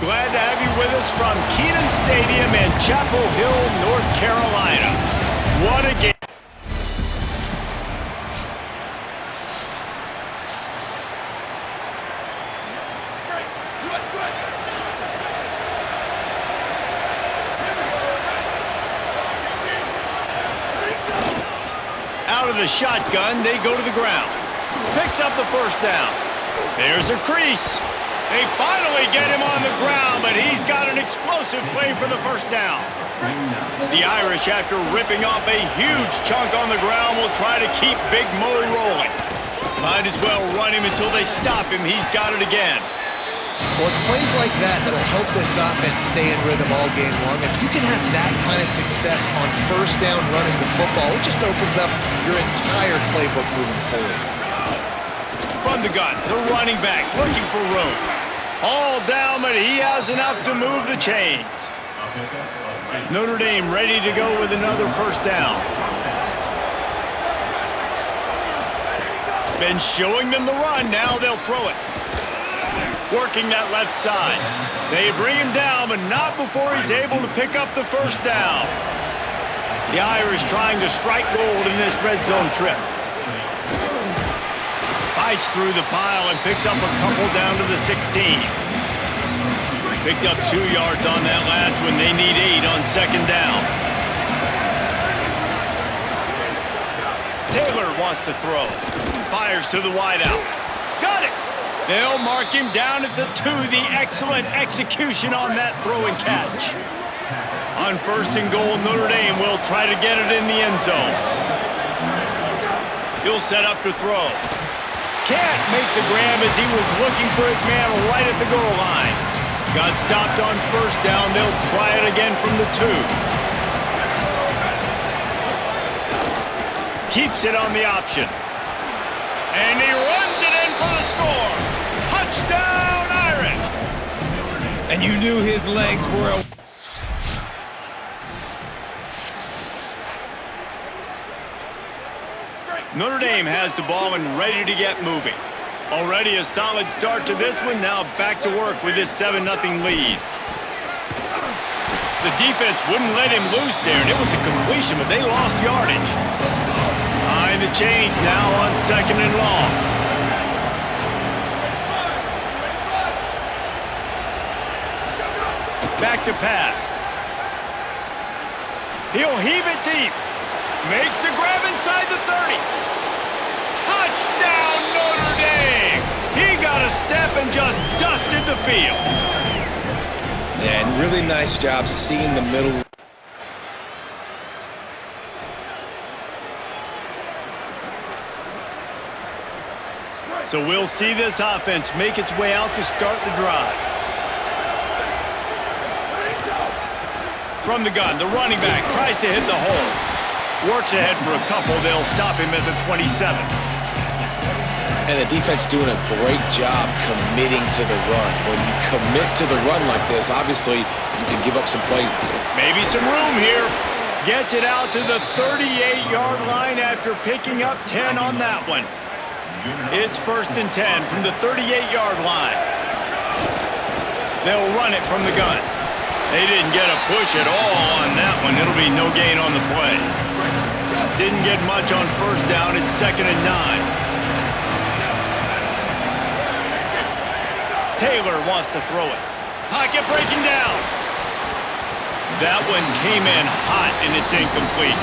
glad to have you with us from Kenan Stadium in Chapel Hill, North Carolina. What a game. Out of the shotgun, they go to the ground. Picks up the first down. There's a crease. They finally get him on the ground, but he's got an explosive play for the first down. The Irish, after ripping off a huge chunk on the ground, will try to keep Big Mo rolling. Might as well run him until they stop him. He's got it again. Well, it's plays like that that'll help this offense stay in rhythm all game long. If you can have that kind of success on first down running the football, it just opens up your entire playbook moving forward. From the gun, the running back looking for room. All down, but he has enough to move the chains. Notre Dame ready to go with another first down. Been showing them the run, now they'll throw it. Working that left side. They bring him down, but not before he's able to pick up the first down. The Irish trying to strike gold in this red zone trip. Fights through the pile and picks up a couple down to the 16. Picked up 2 yards on that last one. They need 8 on second down. Taylor wants to throw. Fires to the wideout. Got it! They'll mark him down at the 2. The excellent execution on that throw and catch. On first and goal, Notre Dame will try to get it in the end zone. He'll set up to throw. Can't make the grab as he was looking for his man right at the goal line. Got stopped on first down. They'll try it again from the 2. Keeps it on the option. And he runs it in for the score. Touchdown, Irish! And you knew his legs were... Notre Dame has the ball and ready to get moving. Already a solid start to this one. Now back to work with this 7-0 lead. The defense wouldn't let him loose there, and it was a completion, but they lost yardage. Behind the chains now on second and long. Back to pass. He'll heave it deep. Makes the grab inside the 30. Touchdown, Notre Dame! He got a step and just dusted the field. And really nice job seeing the middle. So we'll see this offense make its way out to start the drive. From the gun, the running back tries to hit the hole. Works ahead for a couple. They'll stop him at the 27. And the defense doing a great job committing to the run. When you commit to the run like this, obviously you can give up some plays. Maybe some room here. Gets it out to the 38-yard line after picking up 10 on that one. It's first and 10 from the 38-yard line. They'll run it from the gun. They didn't get a push at all on that one. It'll be no gain on the play. Didn't get much on first down. It's second and 9. Taylor wants to throw it. Pocket breaking down. That one came in hot, and it's incomplete.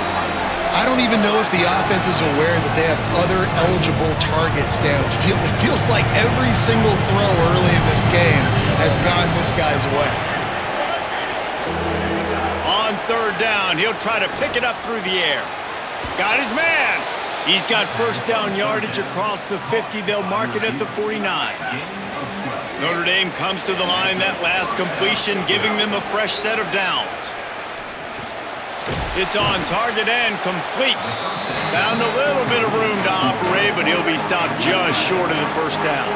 I don't even know if the offense is aware that they have other eligible targets downfield. It feels like every single throw early in this game has gone this guy's way. On third down, he'll try to pick it up through the air. Got his man. He's got first down yardage across the 50. They'll mark it at the 49. Notre Dame comes to the line that last completion, giving them a fresh set of downs. It's on target and complete. Found a little bit of room to operate, but he'll be stopped just short of the first down.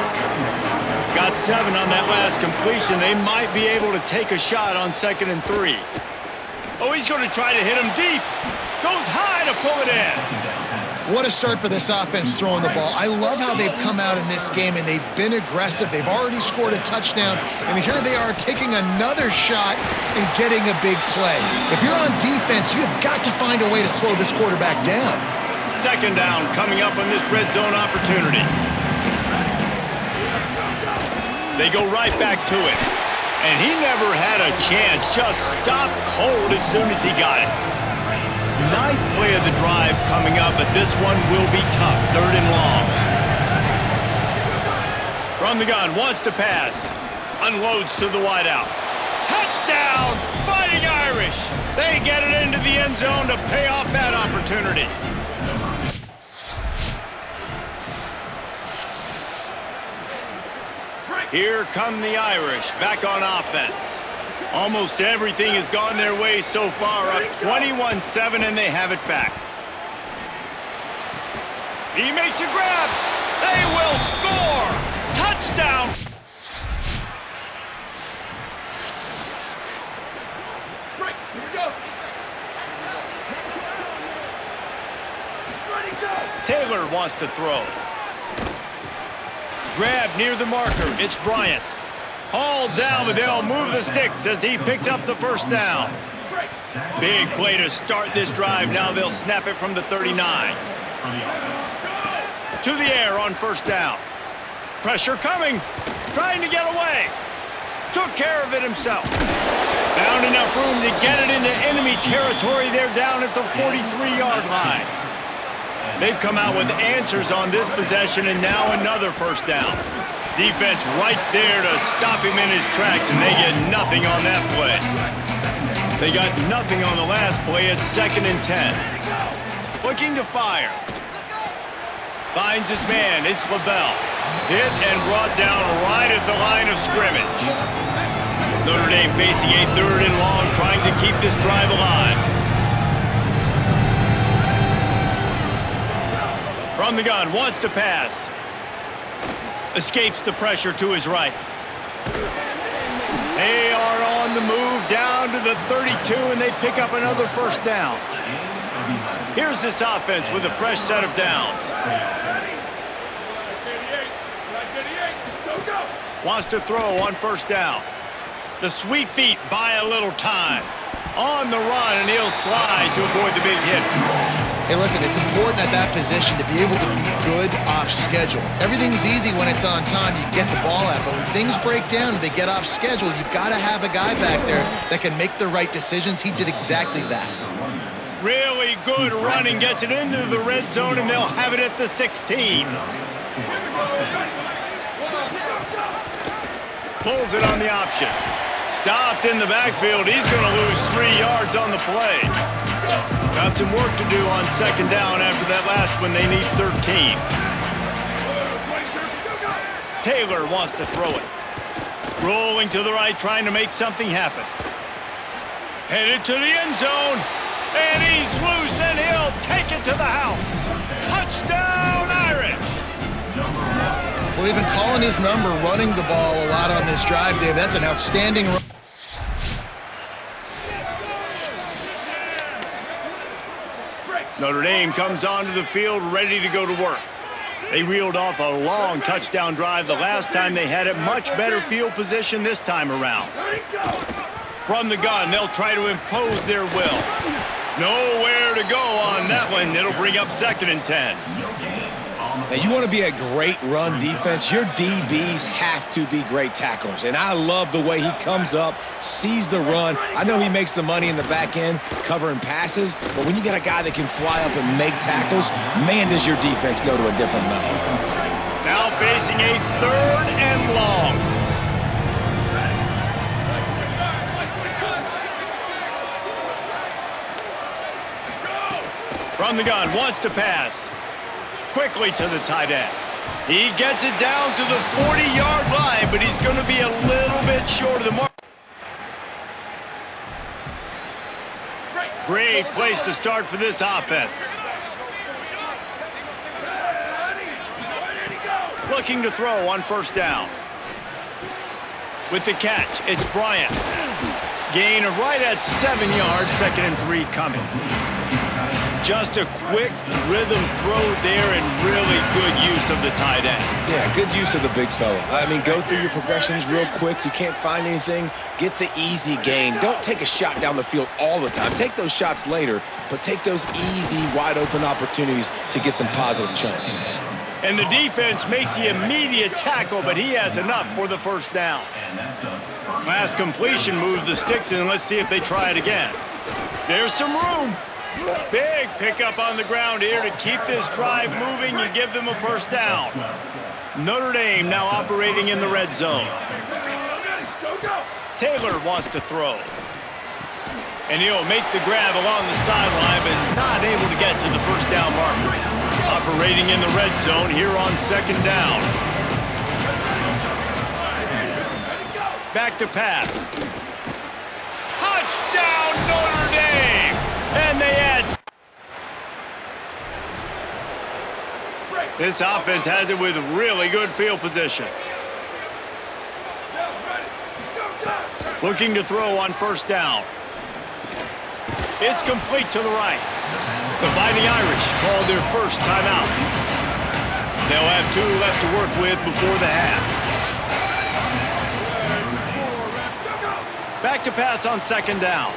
Got 7 on that last completion. They might be able to take a shot on second and 3. Oh, he's going to try to hit him deep. Goes high to pull it in. What a start for this offense throwing the ball. I love how they've come out in this game, and they've been aggressive. They've already scored a touchdown, and here they are taking another shot and getting a big play. If you're on defense, you have got to find a way to slow this quarterback down. Second down coming up on this red zone opportunity. They go right back to it. And he never had a chance. Just stopped cold as soon as he got it. Ninth play of the drive coming up, but this one will be tough. 3rd and long. From the gun, wants to pass. Unloads to the wideout. Touchdown, Fighting Irish. They get it into the end zone to pay off that opportunity. Here come the Irish back on offense. Almost everything has gone their way so far, up 21-7, and they have it back. He makes a grab. They will score. Touchdown. Break. Here we go. Ready, go. Taylor wants to throw. Grab near the marker. It's Bryant. Hauled down, but they'll move the sticks as he picks up the first down. Big play to start this drive. Now they'll snap it from the 39. To the air on first down. Pressure coming. Trying to get away. Took care of it himself. Found enough room to get it into enemy territory. They're down at the 43-yard line. They've come out with answers on this possession, and now another first down. Defense right there to stop him in his tracks, and they get nothing on that play. They got nothing on the last play. It's 2nd and 10. Looking to fire. Finds his man. It's LaBelle. Hit and brought down right at the line of scrimmage. Notre Dame facing a 3rd and long, trying to keep this drive alive. From the gun, wants to pass. Escapes the pressure to his right. They are on the move down to the 32, and they pick up another first down. Here's this offense with a fresh set of downs. Wants to throw on first down. The sweet feet buy a little time. On the run, and he'll slide to avoid the big hit. Hey, listen, it's important at that position to be able to be good off schedule. Everything's easy when it's on time. You get the ball out, but when things break down and they get off schedule, you've got to have a guy back there that can make the right decisions. He did exactly that. Really good running, gets it into the red zone, and they'll have it at the 16. Pulls it on the option. Stopped in the backfield. He's going to lose 3 yards on the play. Got some work to do on second down after that last one. They need 13. Taylor wants to throw it. Rolling to the right, trying to make something happen. Headed to the end zone. And he's loose, and he'll take it to the house. Touchdown, Irish! Well, they've been calling his number, running the ball a lot on this drive, Dave. That's an outstanding run. Notre Dame comes onto the field ready to go to work. They reeled off a long touchdown drive the last time they had it. Much better field position this time around. From the gun, they'll try to impose their will. Nowhere to go on that one. It'll bring up 2nd and 10. Now, you want to be a great run defense, your DBs have to be great tacklers. And I love the way he comes up, sees the run. I know he makes the money in the back end covering passes, but when you got a guy that can fly up and make tackles, man, does your defense go to a different level. Now facing a 3rd and long. From the gun, wants to pass. Quickly to the tight end. He gets it down to the 40-yard line, but he's going to be a little bit short of the mark. Great place to start for this offense. Looking to throw on first down. With the catch, it's Bryant. Gain of right at 7 yards, 2nd and 3 coming. Just a quick rhythm throw there and really good use of the tight end. Yeah, good use of the big fella. I mean, go through your progressions real quick. You can't find anything, get the easy gain. Don't take a shot down the field all the time. Take those shots later, but take those easy, wide-open opportunities to get some positive chunks. And the defense makes the immediate tackle, but he has enough for the first down. Last completion moved the sticks, and let's see if they try it again. There's some room. Big pickup on the ground here to keep this drive moving and give them a first down. Notre Dame now operating in the red zone. Taylor wants to throw. And he'll make the grab along the sideline, but is not able to get to the first down marker. Operating in the red zone here on second down. Back to pass. Touchdown, Notre Dame! And they add. This offense has it with really good field position. Looking to throw on first down. It's complete to the right. The Fighting Irish called their first timeout. They'll have 2 left to work with before the half. Back to pass on second down.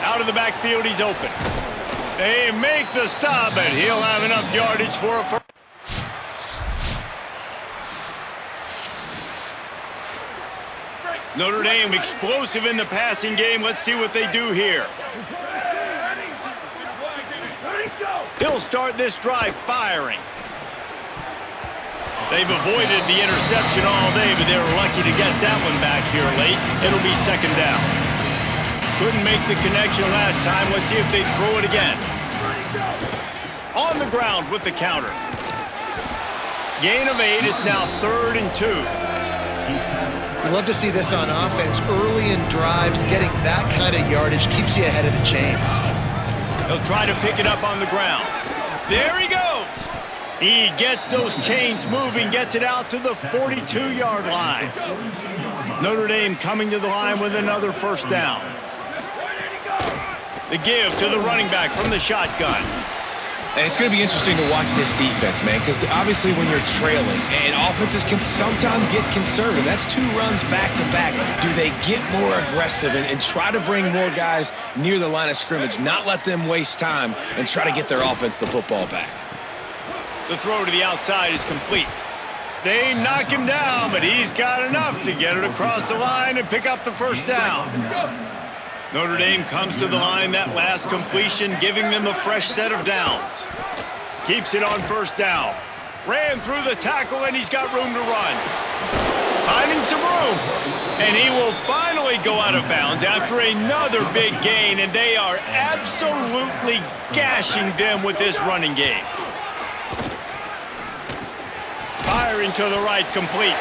Out of the backfield, he's open. They make the stop, but he'll have enough yardage for a first. Notre Dame explosive in the passing game. Let's see what they do here. He'll start this drive firing. They've avoided the interception all day, but they were lucky to get that one back here late. It'll be second down. Couldn't make the connection last time. Let's see if they throw it again. On the ground with the counter. Gain of 8. It's now 3rd and 2. You love to see this on offense. Early in drives, getting that kind of yardage keeps you ahead of the chains. He'll try to pick it up on the ground. There he goes. He gets those chains moving, gets it out to the 42-yard line. Notre Dame coming to the line with another first down. The give to the running back from the shotgun. And it's going to be interesting to watch this defense, man, because obviously when you're trailing, and offenses can sometimes get conservative. That's 2 runs back-to-back. Do they get more aggressive and try to bring more guys near the line of scrimmage, not let them waste time, and try to get their offense the football back? The throw to the outside is complete. They knock him down, but he's got enough to get it across the line and pick up the first down. Notre Dame comes to the line, that last completion, giving them a fresh set of downs. Keeps it on first down. Ran through the tackle, and he's got room to run. Finding some room. And he will finally go out of bounds after another big gain, and they are absolutely gashing them with this running game. Firing to the right, complete.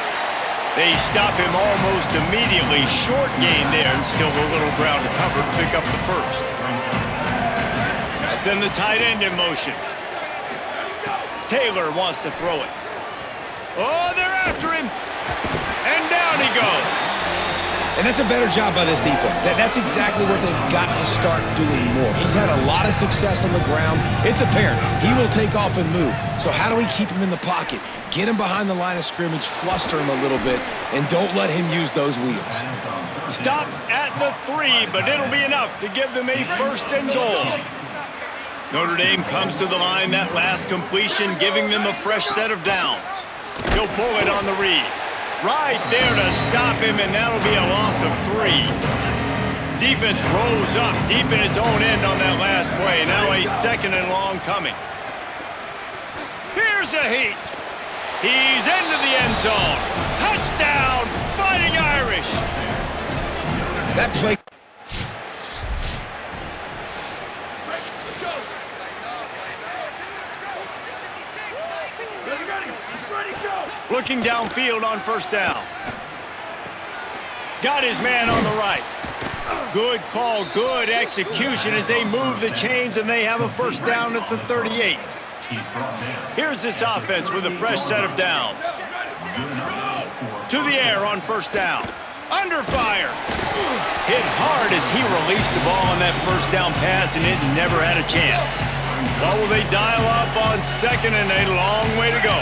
They stop him almost immediately. Short gain there, and still a little ground to cover to pick up the first. Send the tight end in motion. Taylor wants to throw it. Oh, they're after him. And down he goes. And that's a better job by this defense. That's exactly what they've got to start doing more. He's had a lot of success on the ground. It's apparent he will take off and move. So how do we keep him in the pocket? Get him behind the line of scrimmage, fluster him a little bit, and don't let him use those wheels. Stopped at the 3, but it'll be enough to give them a first and goal. Notre Dame comes to the line, that last completion, giving them a fresh set of downs. He'll pull it on the read. Right there to stop him, and that'll be a loss of 3. Defense rose up deep in its own end on that last play. Now a second and long coming. Here's a heat. He's into the end zone. Touchdown, Fighting Irish. That play. Looking downfield on first down. Got his man on the right. Good call, good execution as they move the chains, and they have a first down at the 38. Here's this offense with a fresh set of downs. To the air on first down. Under fire. Hit hard as he released the ball on that first down pass, and it never had a chance. What will they dial up on second, and a long way to go.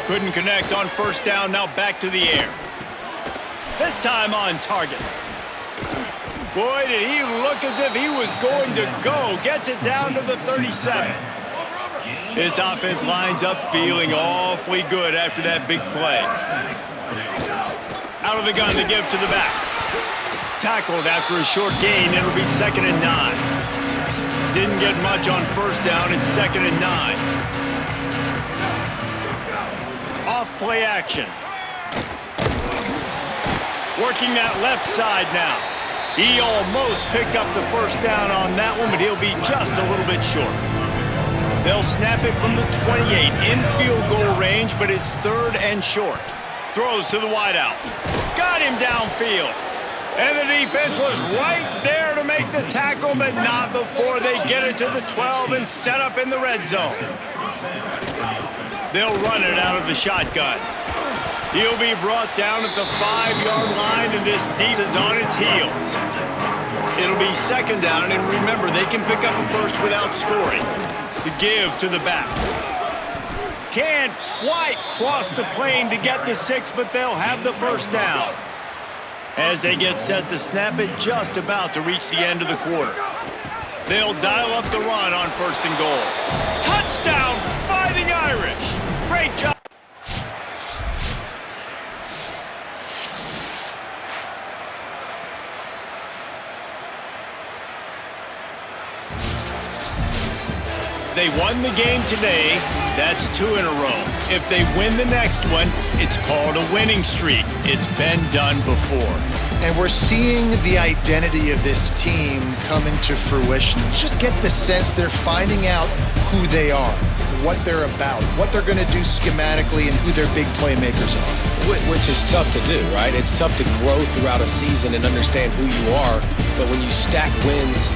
Couldn't connect on first down, now back to the air. This time on target. Boy, did he look as if he was going to go. Gets it down to the 37. This offense lines up feeling awfully good after that big play. Out of the gun to give to the back. Tackled after a short gain. It'll be 2nd and 9. Didn't get much on first down. It's 2nd and 9. Off play action. Working that left side now. He almost picked up the first down on that one, but he'll be just a little bit short. They'll snap it from the 28 in field goal range, but it's 3rd and short. Throws to the wideout. Got him downfield. And the defense was right there to make the tackle, but not before they get it to the 12 and set up in the red zone. They'll run it out of the shotgun. He'll be brought down at the 5-yard line, and this defense is on its heels. It'll be 2nd down, and remember, they can pick up a first without scoring. The give to the back. Can't quite cross the plane to get the 6, but they'll have the first down. As they get set to snap it, just about to reach the end of the quarter. They'll dial up the run on 1st and goal. Touchdown, Fighting Irish! Great job. They won the game today. That's 2 in a row. If they win the next one, it's called a winning streak. It's been done before. And we're seeing the identity of this team come into fruition. You just get the sense they're finding out who they are, what they're about, what they're going to do schematically, and who their big playmakers are. Which is tough to do, right? It's tough to grow throughout a season and understand who you are. But when you stack wins,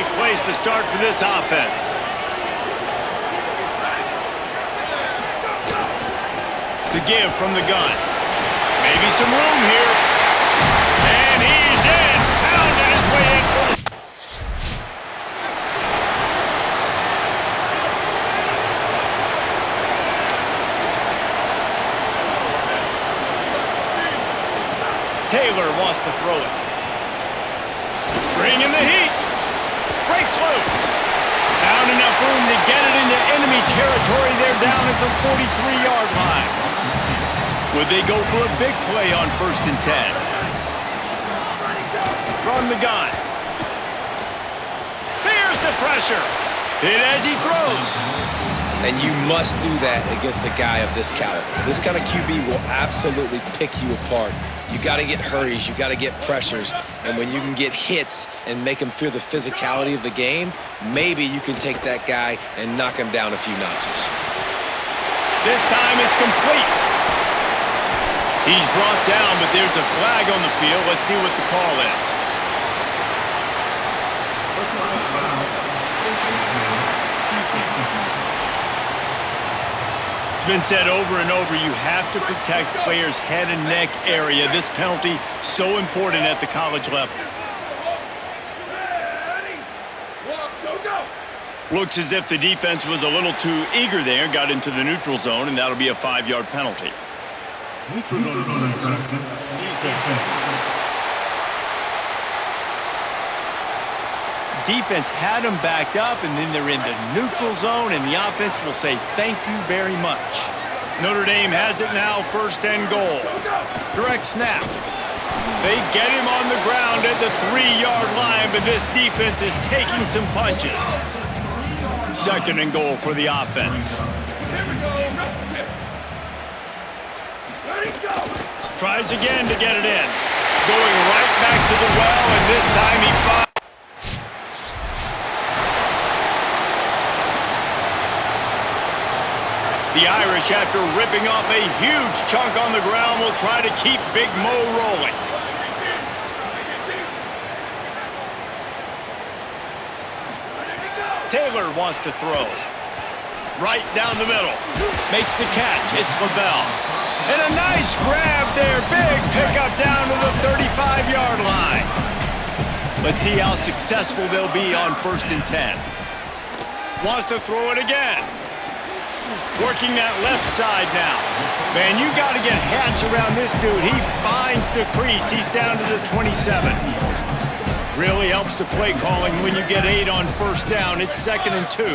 safe place to start for this offense. The give from the gun. Maybe some room here. And he's in. Pounding his way in for the... Taylor wants to throw it. Bringing the heat. Breaks loose. Found enough room to get it into enemy territory. They're down at the 43-yard line. Would they go for a big play on 1st and 10? From the gun. There's the pressure. Hit as he throws. And you must do that against a guy of this caliber. This kind of QB will absolutely pick you apart. You got to get hurries, you got to get pressures, and when you can get hits and make him feel the physicality of the game, maybe you can take that guy and knock him down a few notches. This time it's complete. He's brought down, but there's a flag on the field. Let's see what the call is. It's been said over and over, you have to protect players' head and neck area. This penalty, so important at the college level. Looks as if the defense was a little too eager there, got into the neutral zone, and that'll be a 5-yard penalty. Neutral zone is on Defense had them backed up, and then they're in the neutral zone, and the offense will say thank you very much. Notre Dame has it now, 1st and goal. Direct snap. They get him on the ground at the 3-yard line, but this defense is taking some punches. 2nd and goal for the offense. Here we go. Ready, go. Tries again to get it in. Going right back to the well, and this time he finds. The Irish, after ripping off a huge chunk on the ground, will try to keep Big Mo rolling. Taylor wants to throw. Right down the middle. Makes the catch. It's LaBelle. And a nice grab there. Big pickup down to the 35-yard line. Let's see how successful they'll be on 1st and 10. Wants to throw it again. Working that left side now. Man, you got to get Hatch around this dude. He finds the crease. He's down to the 27. Really helps the play calling when you get 8 on 1st down. It's 2nd and 2.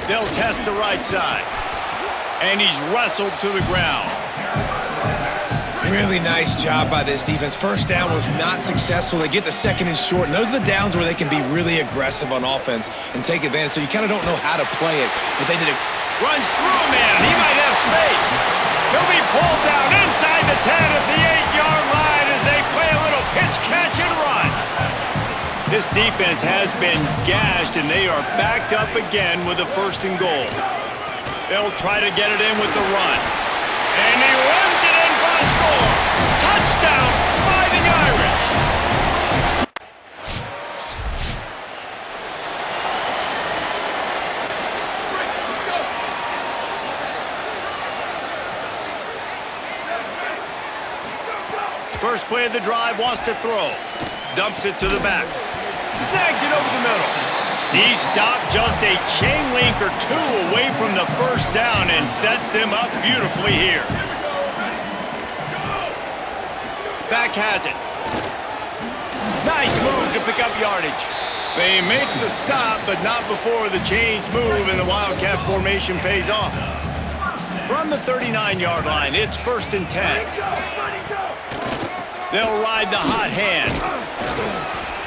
They'll test the right side. And he's wrestled to the ground. Really nice job by this defense. 1st down was not successful. They get the 2nd and short, and those are the downs where they can be really aggressive on offense and take advantage. So you kind of don't know how to play it, but they did it. Runs through a man. He might have space. He'll be pulled down inside the 10 at the 8-yard line as they play a little pitch, catch, and run. This defense has been gashed, and they are backed up again with a 1st and goal. They'll try to get it in with the run. And he runs it in for the score. Touchdown, Fighting Irish. First play of the drive, wants to throw. Dumps it to the back. Snags it over the middle. He stopped just a chain link or 2 away from the 1st down and sets them up beautifully here. Back has it. Nice move to pick up yardage. They make the stop, but not before the chains move and the Wildcat formation pays off. From the 39-yard line, it's 1st and 10. They'll ride the hot hand.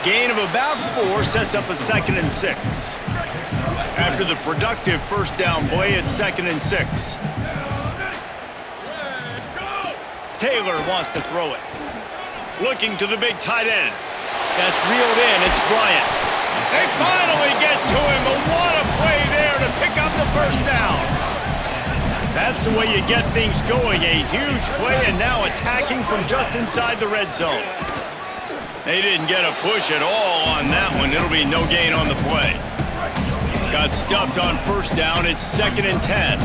Gain of about 4 sets up a 2nd and 6. After the productive 1st down play, it's 2nd and 6. Taylor wants to throw it. Looking to the big tight end. That's reeled in. It's Bryant. They finally get to him, but what a play there to pick up the 1st down. That's the way you get things going. A huge play, and now attacking from just inside the red zone. They didn't get a push at all on that one. It'll be no gain on the play. Got stuffed on first down. It's 2nd and 10.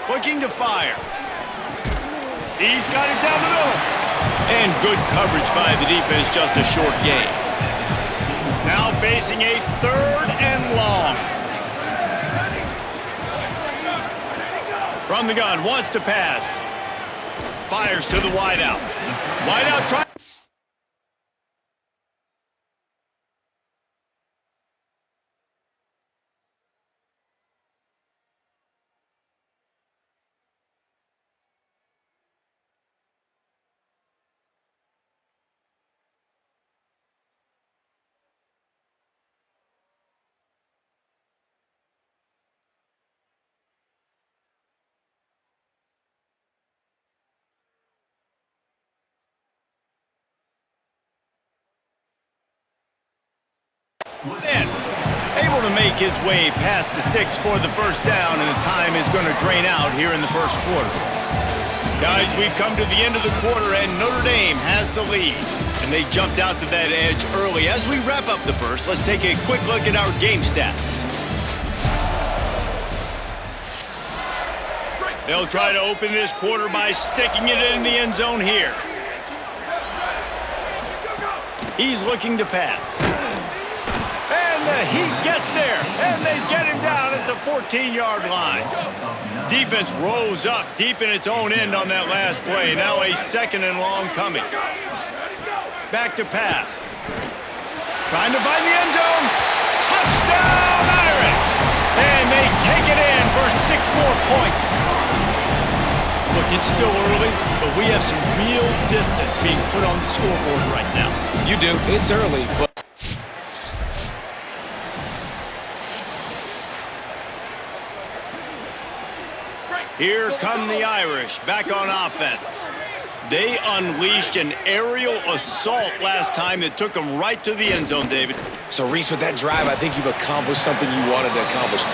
Looking to fire. He's got it down the middle. And good coverage by the defense, just a short gain. Now facing a 3rd and long. From the gun, wants to pass. Fires to the wideout. Wideout tries. In. Able to make his way past the sticks for the first down, and the time is going to drain out here in the first quarter. Guys, we've come to the end of the quarter, and Notre Dame has the lead. And they jumped out to that edge early. As we wrap up the first, let's take a quick look at our game stats. They'll try to open this quarter by sticking it in the end zone here. He's looking to pass. And the Heat gets there, and they get him down at the 14-yard line. Defense rose up deep in its own end on that last play. Now a 2nd and long coming. Back to pass. Trying to find the end zone. Touchdown, Irish! And they take it in for 6 more points. Look, it's still early, but we have some real distance being put on the scoreboard right now. You do. It's early, but... Here come the Irish back on offense. They unleashed an aerial assault last time that took them right to the end zone, David. So, Reese, with that drive, I think you've accomplished something you wanted to accomplish.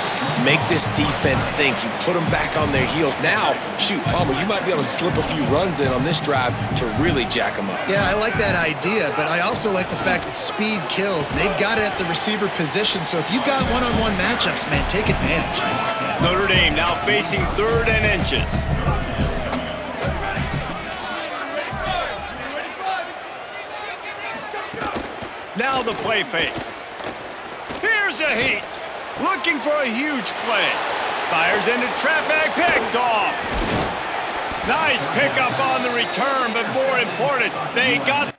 Make this defense think. You put them back on their heels. Now, shoot, Palmer, you might be able to slip a few runs in on this drive to really jack them up. Yeah, I like that idea, but I also like the fact that speed kills. They've got it at the receiver position, so if you've got one-on-one matchups, man, take advantage. Notre Dame now facing 3rd and inches. Now the play fake. Here's a Heat. Looking for a huge play. Fires into traffic, picked off. Nice pickup on the return, but more important, they got...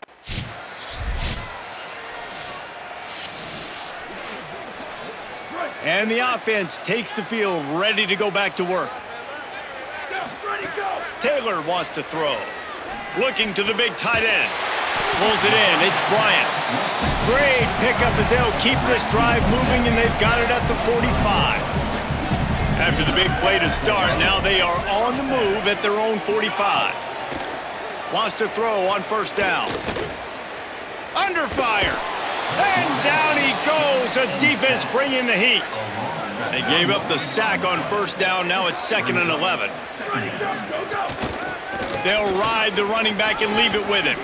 And the offense takes the field, ready to go back to work. Taylor wants to throw. Looking to the big tight end. Pulls it in. It's Bryant. Great pickup as they'll keep this drive moving, and they've got it at the 45. After the big play to start, now they are on the move at their own 45. Wants to throw on first down. Under fire. And down he goes. A defense bringing the heat. They gave up the sack on first down. Now it's 2nd and 11. They'll ride the running back and leave it with him.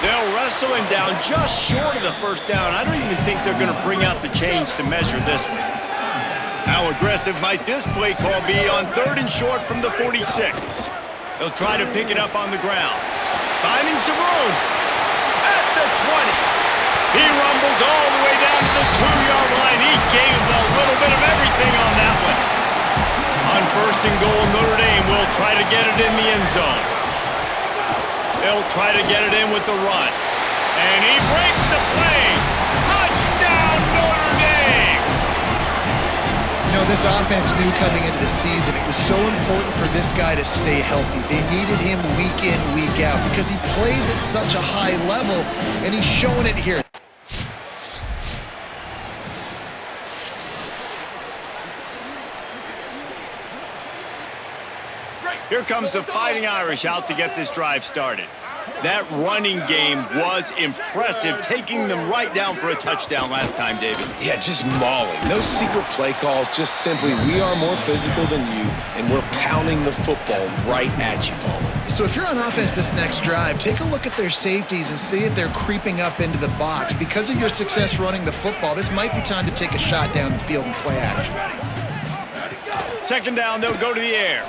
They'll wrestle him down just short of the first down. I don't even think they're going to bring out the chains to measure this one. How aggressive might this play call be on 3rd and short from the 46? They'll try to pick it up on the ground. Finding some room at the 20. He rumbles all the way down to the 2-yard line. He gave a little bit of everything on that one. On 1st and goal, Notre Dame will try to get it in the end zone. They'll try to get it in with the run. And he breaks the play. Touchdown, Notre Dame! You know, this offense knew coming into the season it was so important for this guy to stay healthy. They needed him week in, week out because he plays at such a high level, and he's showing it here. Here comes the Fighting Irish out to get this drive started. That running game was impressive, taking them right down for a touchdown last time, David. Yeah, just mauling. No secret play calls, just simply we are more physical than you, and we're pounding the football right at you, Palmer. So if you're on offense this next drive, take a look at their safeties and see if they're creeping up into the box. Because of your success running the football, this might be time to take a shot down the field and play action. Second down, they'll go to the air.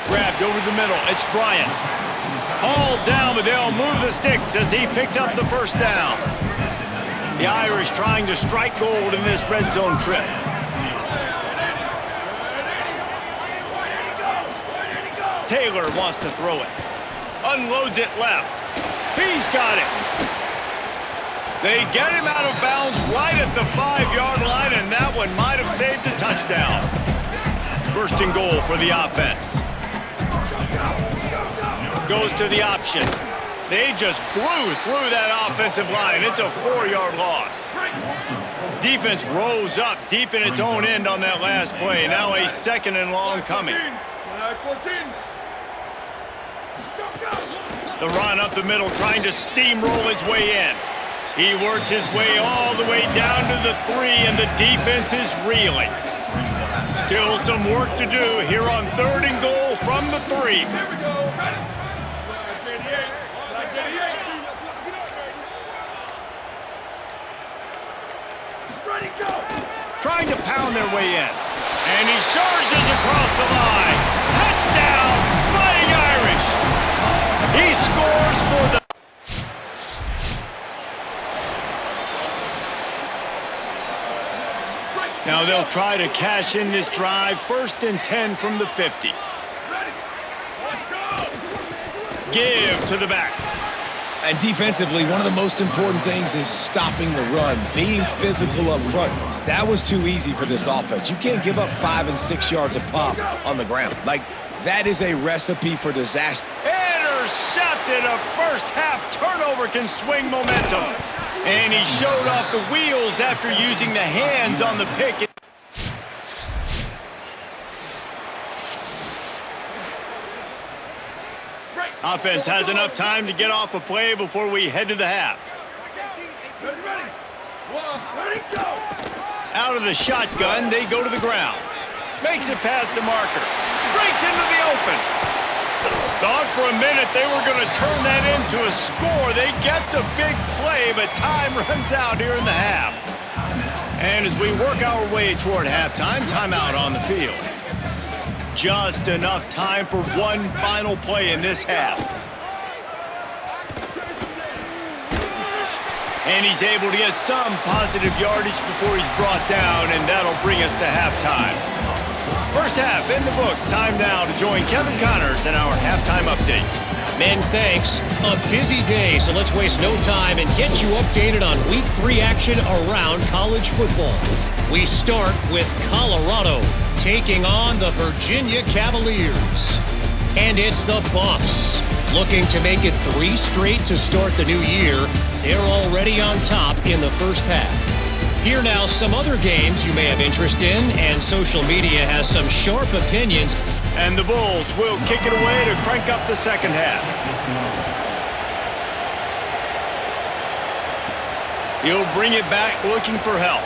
Grabbed over the middle. It's Bryant. All down, but they'll move the sticks as he picks up the first down. The Irish trying to strike gold in this red zone trip. Taylor wants to throw it. Unloads it left. He's got it. They get him out of bounds right at the 5-yard line, and that one might have saved a touchdown. First and goal for the offense. Goes to the option. They just blew through that offensive line. It's a 4-yard loss. Defense rose up deep in its own end on that last play. Now a second and long coming. The run up the middle, trying to steamroll his way in. He works his way all the way down to the 3, and the defense is reeling. Still some work to do here on third and goal from the 3. Here we go. Ready, go. Trying to pound their way in. And he surges across the line. Touchdown, Fighting Irish. He scores for the... Now they'll try to cash in this drive. First and 10 from the 50. Give to the back. And defensively, one of the most important things is stopping the run, being physical up front. That was too easy for this offense. You can't give up 5 and 6 yards a pop on the ground. Like, that is a recipe for disaster. Intercepted. A first half turnover can swing momentum. And he showed off the wheels after using the hands on the pick. Offense has enough time to get off a play before we head to the half. Ready, go. Out of the shotgun, they go to the ground. Makes it past the marker. Breaks into the open. Thought for a minute they were going to turn that into a score. They get the big play, but time runs out here in the half. And as we work our way toward halftime, timeout on the field. Just enough time for one final play in this half. And he's able to get some positive yardage before he's brought down, and that'll bring us to halftime. First half in the books. Time now to join Kevin Connors in our halftime update. Men, thanks. A busy day, so let's waste no time and get you updated on Week 3 action around college football. We start with Colorado taking on the Virginia Cavaliers. And it's the Buffs looking to make it 3 straight to start the new year. They're already on top in the first half. Here now some other games you may have interest in, and social media has some sharp opinions. And the Bulls will kick it away to crank up the second half. He'll bring it back looking for help.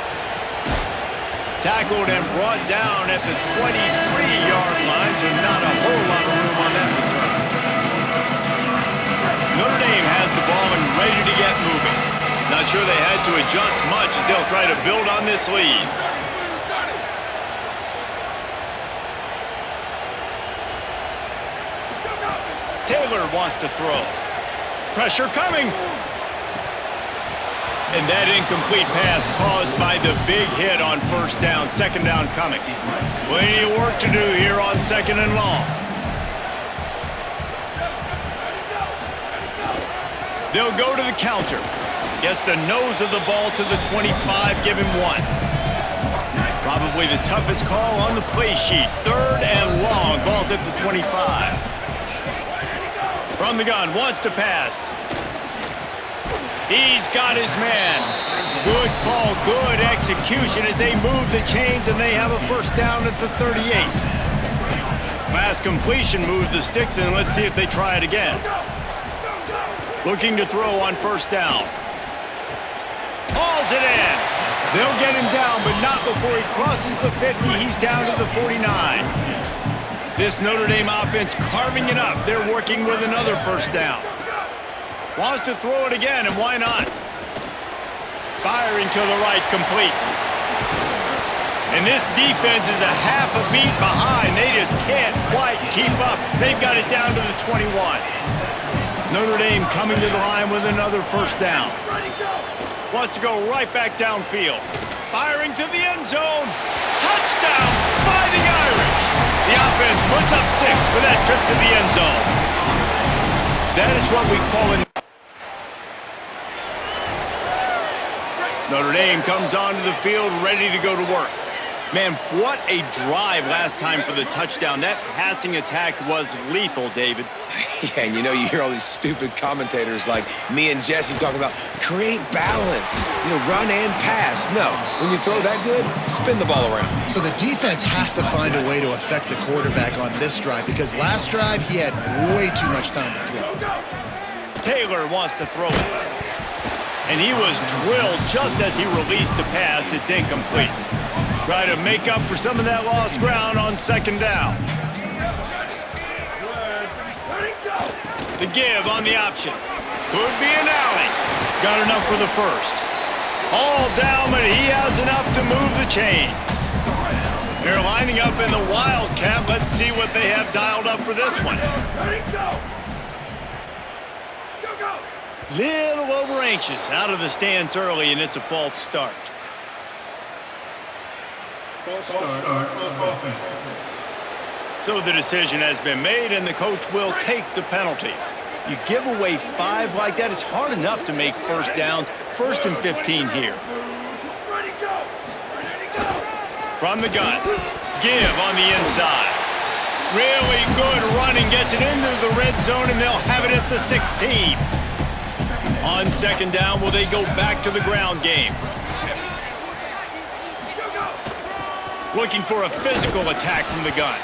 Tackled and brought down at the 23-yard line, so not a whole lot of room on that return. Notre Dame has the ball and ready to get moving. Not sure they had to adjust much as they'll try to build on this lead. Taylor wants to throw. Pressure coming. And that incomplete pass caused by the big hit on first down. Second down coming. Plenty of work to do here on second and long. They'll go to the counter. Gets the nose of the ball to the 25, give him 1. Probably the toughest call on the play sheet. Third and long, ball's at the 25. From the gun, wants to pass. He's got his man. Good call, good execution as they move the chains and they have a first down at the 38. Last completion moved the sticks in. Let's see if they try it again. Looking to throw on first down. Hauls it in. They'll get him down, but not before he crosses the 50. He's down to the 49. This Notre Dame offense carving it up. They're working with another first down. Wants to throw it again, and why not? Firing to the right, complete. And this defense is a half a beat behind. They just can't quite keep up. They've got it down to the 21. Notre Dame coming to the line with another first down. Wants to go right back downfield. Firing to the end zone. Touchdown, Fighting Irish. The offense puts up 6 for that trip to the end zone. That is what we call it. Notre Dame comes onto the field ready to go to work. Man, what a drive last time for the touchdown. That passing attack was lethal, David. Yeah, and you know, you hear all these stupid commentators like me and Jesse talking about create balance, run and pass. No, when you throw that good, spin the ball around. So the defense has to find a way to affect the quarterback on this drive because last drive he had way too much time to throw. Taylor wants to throw it. And he was drilled just as he released the pass. It's incomplete. Try to make up for some of that lost ground on second down. The give on the option. Could be an alley. Got enough for the first. All down, but he has enough to move the chains. They're lining up in the Wildcat. Let's see what they have dialed up for this one. Little over anxious. Out of the stance early, and it's a false start. So the decision has been made, and the coach will take the penalty. You give away 5 like that, it's hard enough to make first downs. 1st and 15 here. From the gun, give on the inside. Really good running, gets it into the red zone, and they'll have it at the 16. On second down, will they go back to the ground game? Looking for a physical attack from the gun.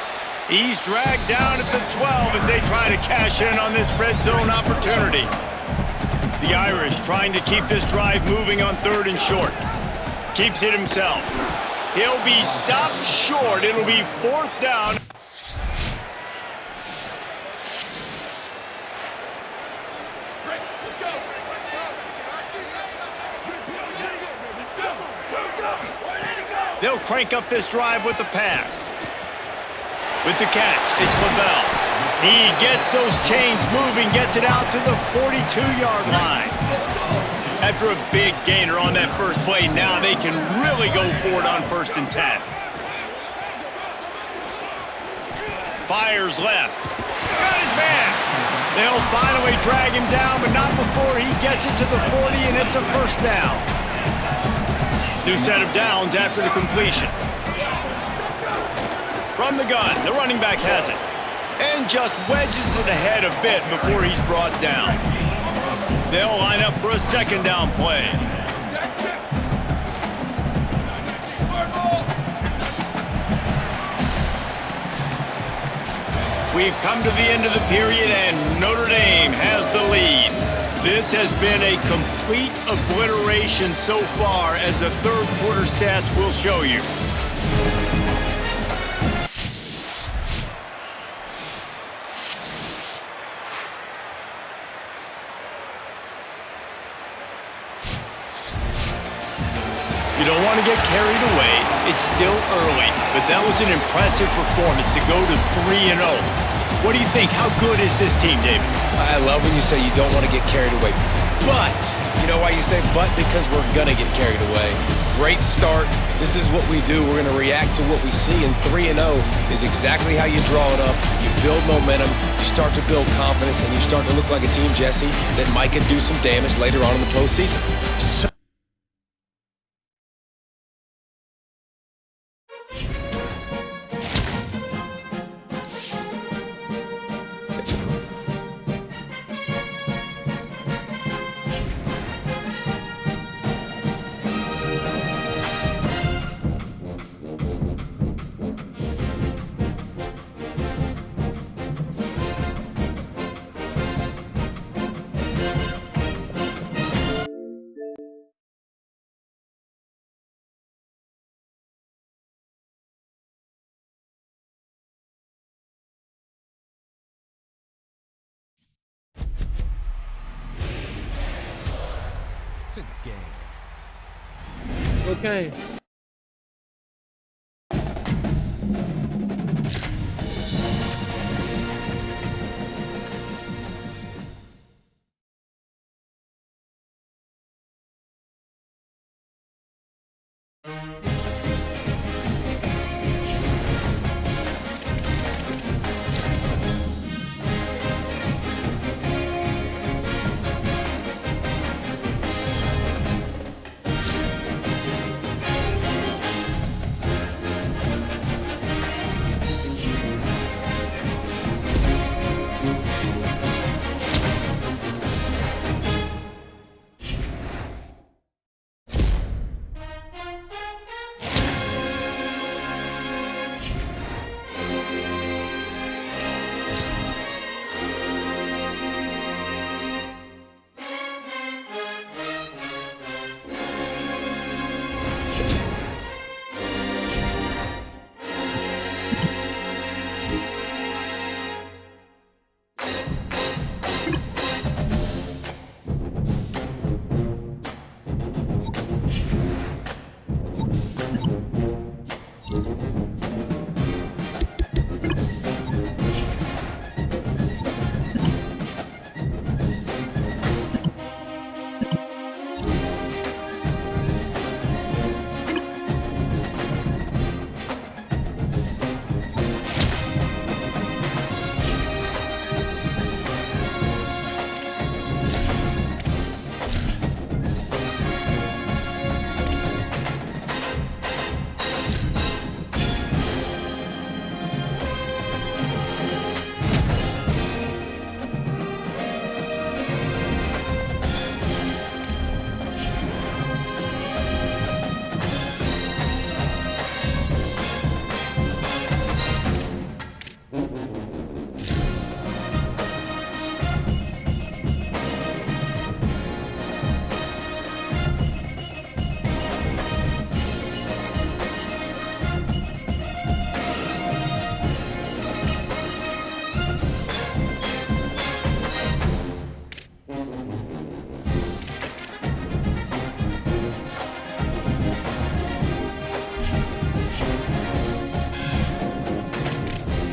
He's dragged down at the 12 as they try to cash in on this red zone opportunity. The Irish trying to keep this drive moving on 3rd and short. Keeps it himself. He'll be stopped short. It'll be 4th down. They'll crank up this drive with the pass. With the catch, it's LaBelle. He gets those chains moving, gets it out to the 42-yard line. After a big gainer on that first play, now they can really go for it on 1st and 10. Fires left. Got his man. They'll finally drag him down, but not before he gets it to the 40, and it's a first down. New set of downs after the completion. From the gun, the running back has it. And just wedges it ahead a bit before he's brought down. They'll line up for a second down play. We've come to the end of the period, and Notre Dame has the lead. This has been a complete obliteration so far, as the 3rd quarter stats will show you. You don't want to get carried away. It's still early, but that was an impressive performance to go to 3-0. What do you think? How good is this team, David? I love when you say you don't want to get carried away. But, you know why you say but? Because we're going to get carried away. Great start. This is what we do. We're going to react to what we see, and 3-0 is exactly how you draw it up. You build momentum, you start to build confidence, and you start to look like a team, Jesse, that might could do some damage later on in the postseason. cocaine.